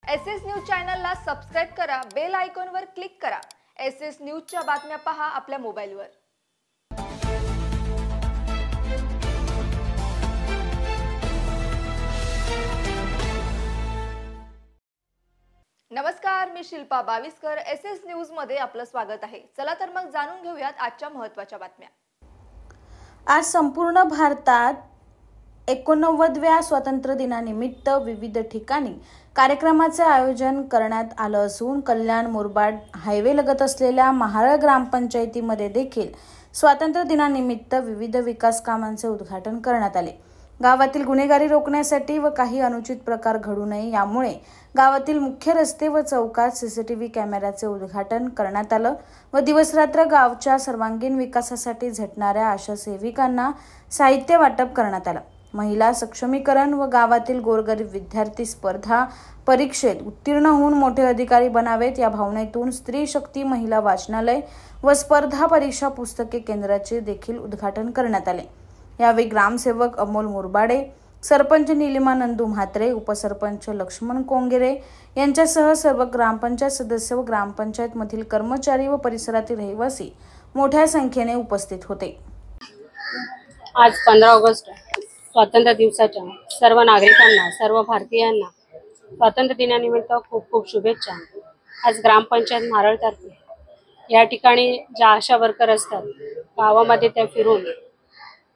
SS news चॅनलला subscribe करा, bell आयकॉनवर क्लिक करा। SS न्यूजच्या बातम्या पहा आपल्या मोबाईलवर। नमस्कार, मी शिल्पा बाविस्कर। SS न्यूज मध्ये आपलं स्वागत आहे। चला तर मग जाणून घेऊयात आजच्या महत्त्वाच्या बातम्या। आज संपूर्ण भारतात 89व्या स्वातंत्र्य दिनानिमित्त विविध ठिकाणी कार्यक्रमाचे आयोजन करण्यात आलं असून कल्याण मुरबाड हायवे लगत असलेल्या महारळ ग्रामपंचायतीमध्ये देखील स्वातंत्र्य दिनानिमित्त विविध विकास कामांचे उद्घाटन करण्यात आले। गावातील गुन्हेगारी रोखण्यासाठी व काही अनुचित प्रकार घडू नये यामुळे गावातील मुख्य रस्ते व चौकात सीसीटीव्ही कॅमेऱ्याचे उद्घाटन करण्यात आलं व दिवसरात्र गावच्या सर्वांगीण विकासासाठी झटणाऱ्या आशा सेविकांना साहित्य वाटप करण्यात आलं। महिला सक्षमीकरण व गावातील गोरगरीब विद्यार्थी स्पर्धा परीक्षेत उत्तीर्ण होऊन मोठे अधिकारी बनावेत या भावनेतून स्त्री शक्ती महिला वाचनालय व स्पर्धा परीक्षा पुस्तके केंद्राचे देखील उद्घाटन करण्यात आले। यावेळी ग्रामसेवक अमोल मुरबाडे, सरपंच नीलिमा नंदू म्हात्रे, उपसरपंच लक्ष्मण कोंगेरे यांच्यासह सर्व ग्रामपंचायत सदस्य व ग्रामपंचायत मधील कर्मचारी व परिसरातील रहिवासी मोठ्या संख्येने उपस्थित होते। आज 15 ऑगस्ट स्वातंत्र्य दिवसाच्या सर्व नागरिकांना, सर्व भारतीयांना स्वातंत्र्य दिनानिमित्त खूप खूप शुभेच्छा। आज ग्रामपंचायत महारळतर्फे या ठिकाणी ज्या आशा वर्कर असतात गावामध्ये त्या फिरून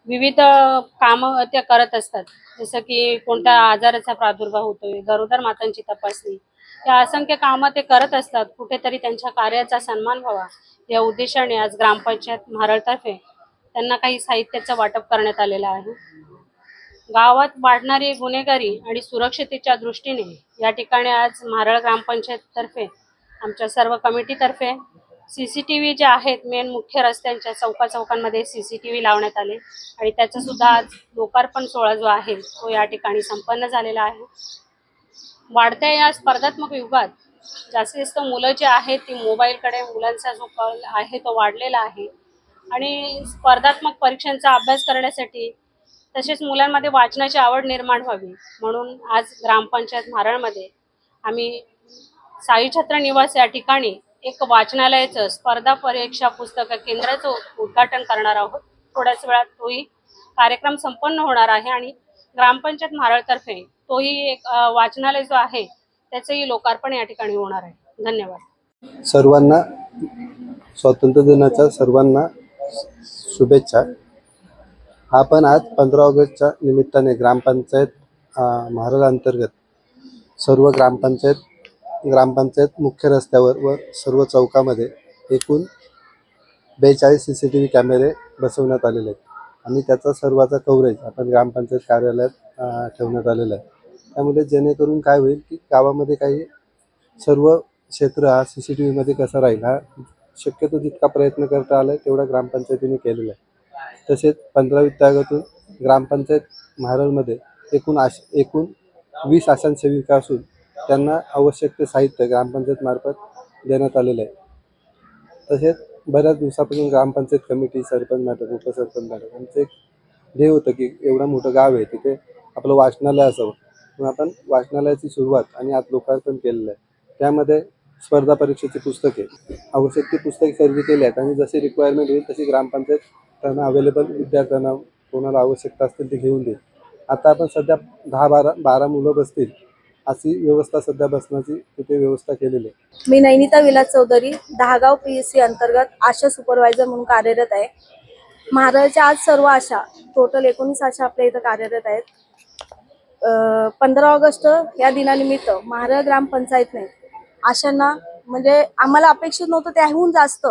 विविध कामं त्या करत असतात, जसं की कोणत्या आजाराचा प्रादुर्भाव होतोय, गरोदर मातांची तपासणी, या असंख्य कामं ते करत असतात। कुठेतरी त्यांच्या कार्याचा सन्मान व्हावा या उद्देशाने आज ग्रामपंचायत महारळतर्फे त्यांना काही साहित्याचं वाटप करण्यात आलेलं आहे। गावात वाढणारी गुन्हेगारी आणि सुरक्षिततेच्या दृष्टीने या ठिकाणी आज महारळ ग्रामपंचायततर्फे आमच्या सर्व कमिटीतर्फे सीसीटीव्ही जे आहेत मेन मुख्य रस्त्यांच्या चौकांमध्ये सीसीटीव्ही लावण्यात आले आणि त्याचा सुद्धा आज लोकार्पण सोहळा जो आहे तो या ठिकाणी संपन्न झालेला आहे। वाढत्या या स्पर्धात्मक युगात जास्तीत जास्त मुलं जे आहेत ती मोबाईलकडे, मुलांचा जो कल आहे तो वाढलेला आहे आणि स्पर्धात्मक परीक्षांचा अभ्यास करण्यासाठी तसेच मुलांमध्ये वाचनाची आवड निर्माण व्हावी म्हणून आज ग्रामपंचायत महारळमध्ये आम्ही साई छत्र निवास या ठिकाणी एक वाचनालयाचं स्पर्धा परीक्षा पुस्तक केंद्राचं उद्घाटन करणार आहोत। थोड्याच वेळात तोही कार्यक्रम संपन्न होणार आहे आणि ग्रामपंचायत महारळतर्फे तोही एक वाचनालय जो आहे त्याचंही लोकार्पण या ठिकाणी होणार आहे। धन्यवाद। सर्वांना स्वातंत्र्य दिनाच्या सर्वांना शुभेच्छा। आपण आज 15 ऑगस्टच्या निमित्ताने ग्रामपंचायत महारळ अंतर्गत सर्व ग्रामपंचायत मुख्य रस्त्यावर व सर्व चौकामध्ये एकूण 42 सीसीटीव्ही कॅमेरे बसवण्यात आलेले आहेत आणि त्याचा सर्वाचा कव्हरेज आपण ग्रामपंचायत कार्यालयात ठेवण्यात आलेला आहे। त्यामुळे जेणेकरून काय होईल की गावामध्ये काही सर्व क्षेत्र हा सीसीटीव्हीमध्ये कसा राहील हा शक्यतो जितका प्रयत्न करता आला तेवढा ग्रामपंचायतीने केलेला आहे। तसेच 15 विभागातून ग्रामपंचायत महारळमध्ये एकूण 20 आशा सेविका असून त्यांना आवश्यक ते साहित्य ग्रामपंचायत मार्फत देण्यात आलेलं आहे। तसेच बऱ्याच दिवसापासून ग्रामपंचायत कमिटी, सरपंच मॅडम, उपसरपंच मॅडम यांचं एक ध्येय होतं की एवढं मोठं गाव आहे तिथे आपलं वाचनालय असावं म्हणून आपण वाचनालयाची सुरुवात आणि आज लोकार्पण केलेलं आहे। त्यामध्ये स्पर्धा परीक्षेची पुस्तके, आवश्यक ती पुस्तके खरेदी केली आहेत आणि जशी रिक्वायरमेंट होईल तशी ग्रामपंचायत त्यांना अवेलेबल विद्यार्थ्यांना कोणाला आवश्यकता असतील ते घेऊन देईल। आता आपण सध्या 10-12 मुलं बसतील अशी व्यवस्था सध्या बसण्याची तिथे व्यवस्था केलेली आहे। मी नैनिता विलास चौधरी, दहागाव PSC अंतर्गत आशा सुपरवायझर म्हणून कार्यरत आहे। महाराळच्या आज सर्व आशा टोटल 19 आशा आपल्या इथं कार्यरत आहेत। 15 ऑगस्ट या दिनानिमित्त महाराळ ग्रामपंचायतने आशांना म्हणजे आम्हाला अपेक्षित नव्हतं त्याहून जास्त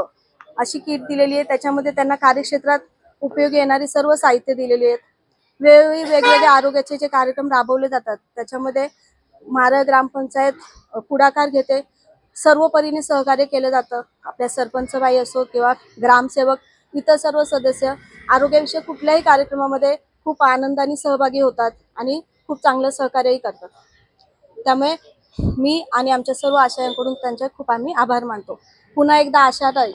अशी किट दिलेली आहे। त्याच्यामध्ये त्यांना कार्यक्षेत्रात उपयोगी येणारी सर्व साहित्य दिलेली आहेत। वेगवेगळी वेगवेगळे आरोग्याचे जे कार्यक्रम राबवले जातात त्याच्यामध्ये महाराळ ग्रामपंचायत पुढाकार घेते, सर्व परीने सहकार्य केलं जातं। आपल्या सरपंचबाई असो किंवा ग्रामसेवक, इतर सर्व सदस्य आरोग्याविषयी कुठल्याही कार्यक्रमामध्ये खूप आनंदाने सहभागी होतात आणि खूप चांगलं सहकार्यही करतात। त्यामुळे मी आणि आमच्या सर्व आशांकडून त्यांचे खूप आम्ही आभार मानतो। पुन्हा एकदा आशाताई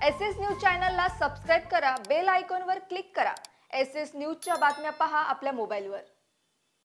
SS न्यूज चॅनलला सबस्क्राईब करा, बेल आयकॉनवर क्लिक करा. SS न्यूजच्या बातम्या पहा आपल्या मोबाईलवर.